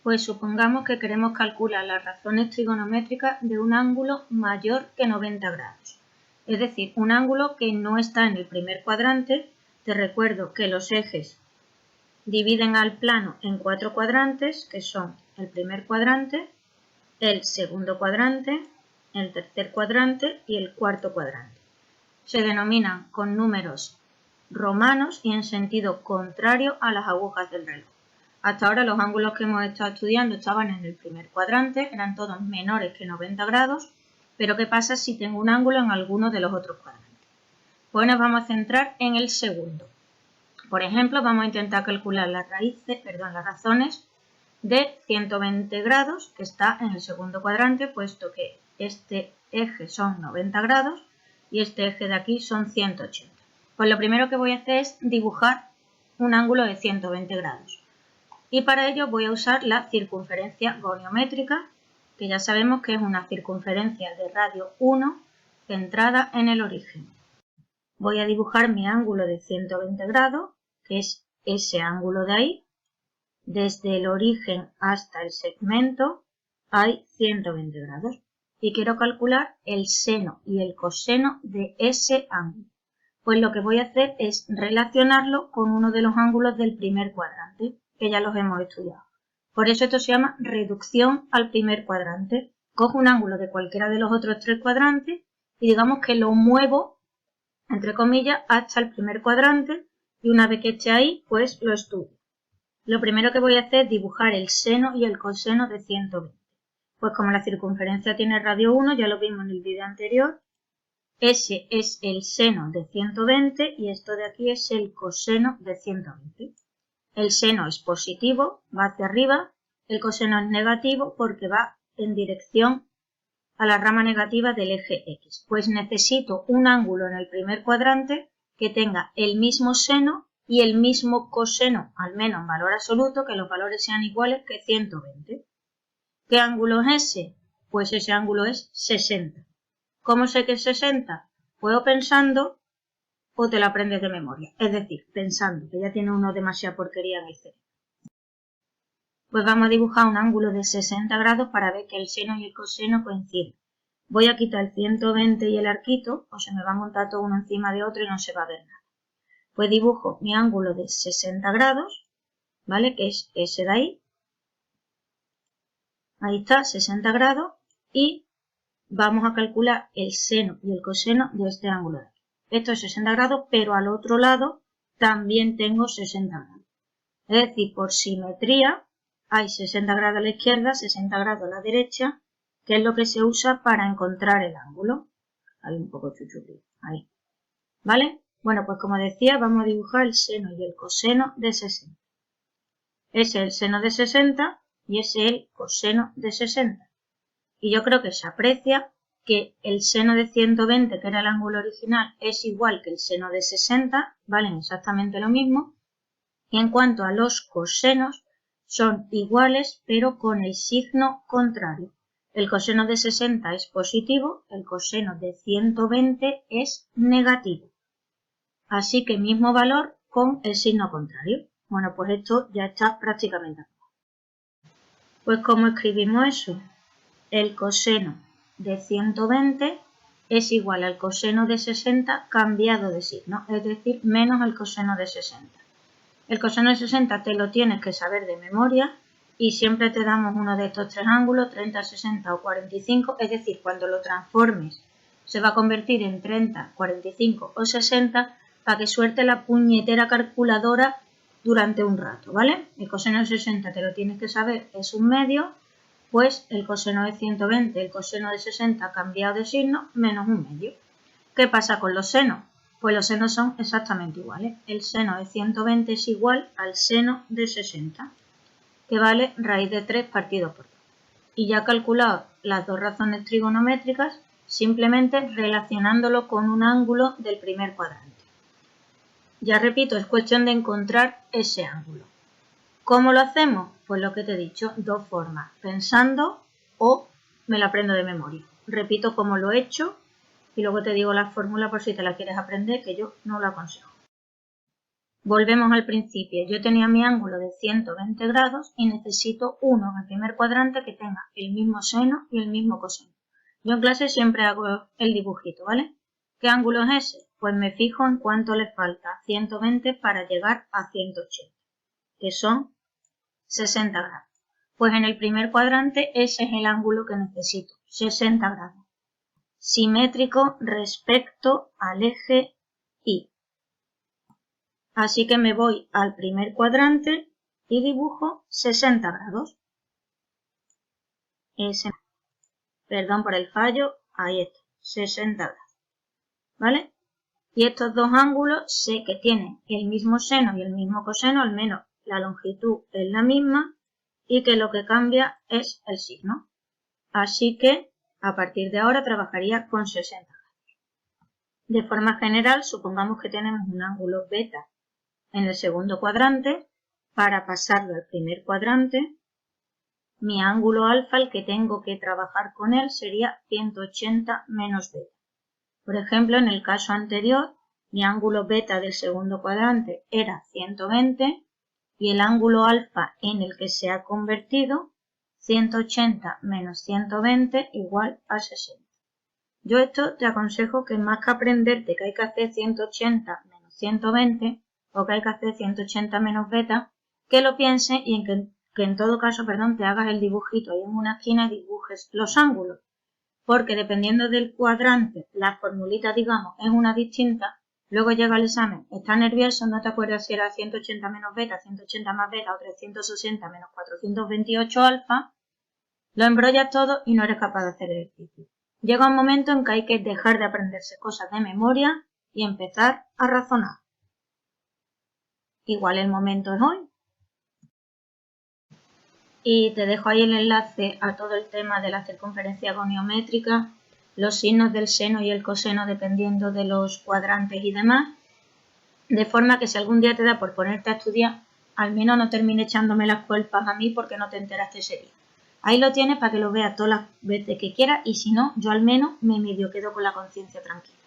Pues supongamos que queremos calcular las razones trigonométricas de un ángulo mayor que 90 grados. Es decir, un ángulo que no está en el primer cuadrante. Te recuerdo que los ejes dividen al plano en 4 cuadrantes, que son el primer cuadrante, el segundo cuadrante, el tercer cuadrante y el cuarto cuadrante. Se denominan con números romanos y en sentido contrario a las agujas del reloj. Hasta ahora los ángulos que hemos estado estudiando estaban en el primer cuadrante, eran todos menores que 90 grados, pero ¿qué pasa si tengo un ángulo en alguno de los otros cuadrantes? Pues nos vamos a centrar en el segundo. Por ejemplo, vamos a intentar calcular las razones de 120 grados, que está en el segundo cuadrante, puesto que este eje son 90 grados y este eje de aquí son 180. Pues lo primero que voy a hacer es dibujar un ángulo de 120 grados. Y para ello voy a usar la circunferencia goniométrica, que ya sabemos que es una circunferencia de radio 1 centrada en el origen. Voy a dibujar mi ángulo de 120 grados, que es ese ángulo de ahí. Desde el origen hasta el segmento hay 120 grados. Y quiero calcular el seno y el coseno de ese ángulo. Pues lo que voy a hacer es relacionarlo con uno de los ángulos del primer cuadrante, que ya los hemos estudiado. Por eso esto se llama reducción al primer cuadrante. Cojo un ángulo de cualquiera de los otros 3 cuadrantes y digamos que lo muevo, entre comillas, hasta el primer cuadrante y una vez que esté ahí, pues lo estudio. Lo primero que voy a hacer es dibujar el seno y el coseno de 120. Pues como la circunferencia tiene radio 1, ya lo vimos en el vídeo anterior, ese es el seno de 120 y esto de aquí es el coseno de 120. El seno es positivo, va hacia arriba, el coseno es negativo porque va en dirección a la rama negativa del eje X. Pues necesito un ángulo en el primer cuadrante que tenga el mismo seno y el mismo coseno, al menos en valor absoluto, que los valores sean iguales que 120. ¿Qué ángulo es ese? Pues ese ángulo es 60. ¿Cómo sé que es 60? Pues o pensando o te lo aprendes de memoria. Es decir, pensando, que ya tiene uno demasiada porquería en el cerebro. Pues vamos a dibujar un ángulo de 60 grados para ver que el seno y el coseno coinciden. Voy a quitar el 120 y el arquito, o se me va a montar todo uno encima de otro y no se va a ver nada. Pues dibujo mi ángulo de 60 grados, ¿vale? Que es ese de ahí. Ahí está, 60 grados. Y vamos a calcular el seno y el coseno de este ángulo de aquí. Esto es 60 grados, pero al otro lado también tengo 60 grados. Es decir, por simetría hay 60 grados a la izquierda, 60 grados a la derecha, que es lo que se usa para encontrar el ángulo. Hay un poco chuchurri, ahí. ¿Vale? Bueno, pues como decía, vamos a dibujar el seno y el coseno de 60. Ese es el seno de 60 y ese es el coseno de 60. Y yo creo que se aprecia que el seno de 120, que era el ángulo original, es igual que el seno de 60, valen exactamente lo mismo. Y en cuanto a los cosenos, son iguales pero con el signo contrario. El coseno de 60 es positivo, el coseno de 120 es negativo. Así que mismo valor con el signo contrario. Bueno, pues esto ya está prácticamente acabado. Pues ¿cómo escribimos eso? El coseno de 120 es igual al coseno de 60 cambiado de signo, es decir, menos el coseno de 60. El coseno de 60 te lo tienes que saber de memoria y siempre te damos uno de estos 3 ángulos, 30, 60 o 45, es decir, cuando lo transformes se va a convertir en 30, 45 o 60 para que suelte la puñetera calculadora durante un rato, ¿vale? El coseno de 60 te lo tienes que saber, es un medio, pues el coseno de 120, el coseno de 60 cambiado de signo, menos un medio. ¿Qué pasa con los senos? Pues los senos son exactamente iguales. El seno de 120 es igual al seno de 60, que vale raíz de 3 partido por 2. Y ya he calculado las dos razones trigonométricas simplemente relacionándolo con un ángulo del primer cuadrante. Ya repito, es cuestión de encontrar ese ángulo. ¿Cómo lo hacemos? Pues lo que te he dicho, dos formas, pensando o me la aprendo de memoria. Repito cómo lo he hecho y luego te digo la fórmula por si te la quieres aprender, que yo no la aconsejo. Volvemos al principio. Yo tenía mi ángulo de 120 grados y necesito uno en el primer cuadrante que tenga el mismo seno y el mismo coseno. Yo en clase siempre hago el dibujito, ¿vale? ¿Qué ángulo es ese? Pues me fijo en cuánto le falta 120 para llegar a 180, que son 60 grados. Pues en el primer cuadrante ese es el ángulo que necesito, 60 grados. Simétrico respecto al eje Y. Así que me voy al primer cuadrante y dibujo 60 grados. Perdón por el fallo, ahí está, 60 grados. ¿Vale? Y estos dos ángulos sé que tienen el mismo seno y el mismo coseno, al menos la longitud es la misma y que lo que cambia es el signo. Así que a partir de ahora trabajaría con 60 grados. De forma general, supongamos que tenemos un ángulo beta en el segundo cuadrante. Para pasarlo al primer cuadrante, mi ángulo alfa, el que tengo que trabajar con él, sería 180 menos beta. Por ejemplo, en el caso anterior, mi ángulo beta del segundo cuadrante era 120 y el ángulo alfa en el que se ha convertido, 180 menos 120 igual a 60. Yo esto te aconsejo que más que aprenderte que hay que hacer 180 menos 120 o que hay que hacer 180 menos beta, que lo pienses y que en todo caso, te hagas el dibujito ahí en una esquina y dibujes los ángulos. Porque dependiendo del cuadrante, la formulita, digamos, es una distinta. Luego llega el examen, estás nervioso, no te acuerdas si era 180 menos beta, 180 más beta o 360 menos 428 alfa, lo embrollas todo y no eres capaz de hacer el ejercicio. Llega un momento en que hay que dejar de aprenderse cosas de memoria y empezar a razonar. Igual el momento es hoy. Y te dejo ahí el enlace a todo el tema de la circunferencia goniométrica, los signos del seno y el coseno dependiendo de los cuadrantes y demás, de forma que si algún día te da por ponerte a estudiar, al menos no termine echándome las culpas a mí porque no te enteraste ese día. Ahí lo tienes para que lo veas todas las veces que quieras y si no, yo al menos me medio quedo con la conciencia tranquila.